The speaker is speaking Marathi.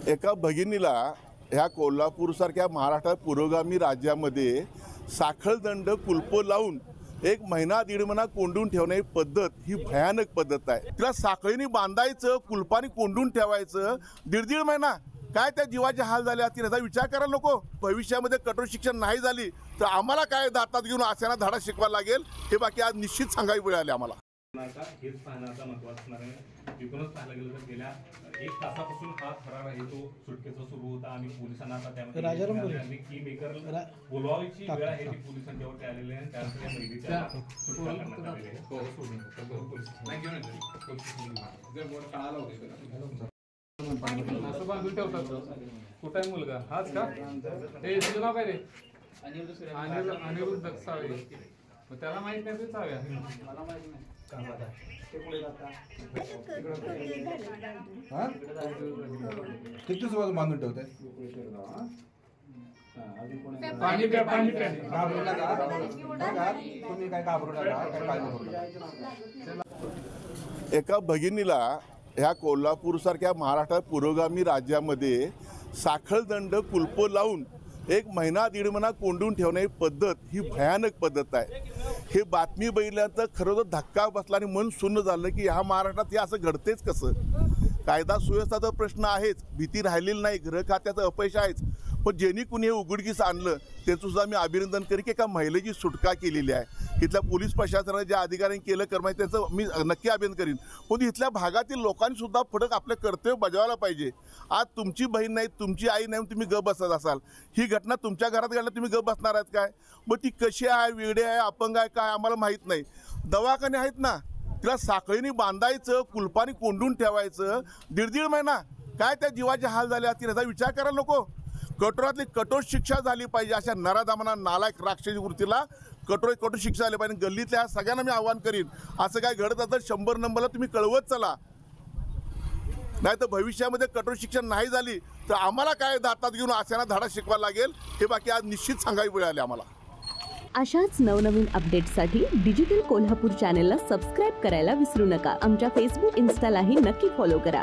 एका भगिनीला ह्या कोल्हापूरसारख्या महाराष्ट्रात पुरोगामी राज्यामध्ये साखळदंड कुलप लावून एक महिना दीड महिना कोंडून ठेवण्याची पद्धत ही भयानक पद्धत आहे। तिला साखळीने बांधायचं, कुलपाने कोंडून ठेवायचं दीड महिना। काय त्या जीवाचे हाल झाले असतील याचा विचार करायला नको। भविष्यामध्ये कठोर शिक्षण नाही झाली तर आम्हाला काय दातात घेऊन आशाना धडा शिकवायला लागेल हे बाकी आज निश्चित सांगावी वेळ आली आम्हाला। हेच पाहण्याचा महत्त्वाचा असणार आहे। एकूणच पाहायला गेलं तर गेल्या एक तासापासून हा फरार आहे तो सुटकेचा सुरू होता आणि पोलिसांना आता त्यामध्ये की मेकर बोलवायची वेळ आहे ती पोलिसांच्यावरती आलेली आहे। त्यानंतर या महिलेच्या सुटका करण्यात आलेली आहे। असं बांधून ठेवतात। कुठं आहे मुलगा? हाच का? हे तुझं नाव काय रे? अनिरुद्ध सावे। त्याला माहित नाही ते चाव्या मला माहित नाही किती दिवस बांधून ठेवताय? पाणी प्या, पाणी प्या। तुम्ही काय घाबरू नका, काय काळजी करू नका। एका भगिनीला ह्या कोल्हापूरसारख्या महाराष्ट्रात पुरोगामी राज्यामध्ये साखळदंड कुलप लावून एक महिना दीड महिना कोंडून ठेवण्याची पद्धत ही भयानक पद्धत आहे। हे बातमी बघितल्यानंतर खरं तर धक्का बसला आणि मन सुन्न झालं की ह्या महाराष्ट्रात हे असं घडतेच कसं। कायदा सुव्यवस्थेचा प्रश्न आहेच, भीती राहिलेली नाही, गृह खात्याचं अपयश आहेच, पण ज्यांनी कुणी हे उघडकीस आणलं त्यांचं सुद्धा मी अभिनंदन करेन की एका महिलेची सुटका केलेली आहे। इथल्या पोलीस प्रशासनाने ज्या अधिकाऱ्यांनी केलं कर्मचारी त्यांचं मी नक्की अभिनंदन करीन, पण इथल्या भागातील लोकांनी सुद्धा फडक आपलं कर्तव्य बजावायला पाहिजे। आज तुमची बहीण नाही, तुमची आई नाही, तुम्ही गप बसत असाल, ही घटना तुमच्या घरात घडल्यावर तुम्ही गप बसणार आहात काय? मग ती कशी आहे, वेगळी आहे, अपंग आहे काय आम्हाला माहीत नाही। दवाखाने आहेत ना, तिला साखळीने बांधायचं, कुलपाने कोंडून ठेवायचं दीड महिना। काय त्या जीवाचे हाल झाले असतील याचा विचार करायला नको। कठोरातली कठोर शिक्षा झाली पाहिजे। अशा नराधमांना, नालायक राक्षसी वृत्तीला कठोर शिक्षा झाली पाहिजे। गल्लीतल्या ह्या सगळ्यांना मी आवाहन करीन, असं काय घडत असेल 100 नंबरला तुम्ही कळवत चला, नाही तर भविष्यामध्ये कठोर शिक्षण नाही झाली तर आम्हाला काय दातात घेऊन आशाना धडा शिकवायला लागेल हे बाकी आज निश्चित सांगावी वेळ आली आम्हाला। अशाच नवनवीन अपडेट्ससाठी डिजिटल कोल्हापूर चॅनेलला सबस्क्राईब करायला विसरू नका। आमच्या फेसबुक, इन्स्टालाही नक्की फॉलो करा।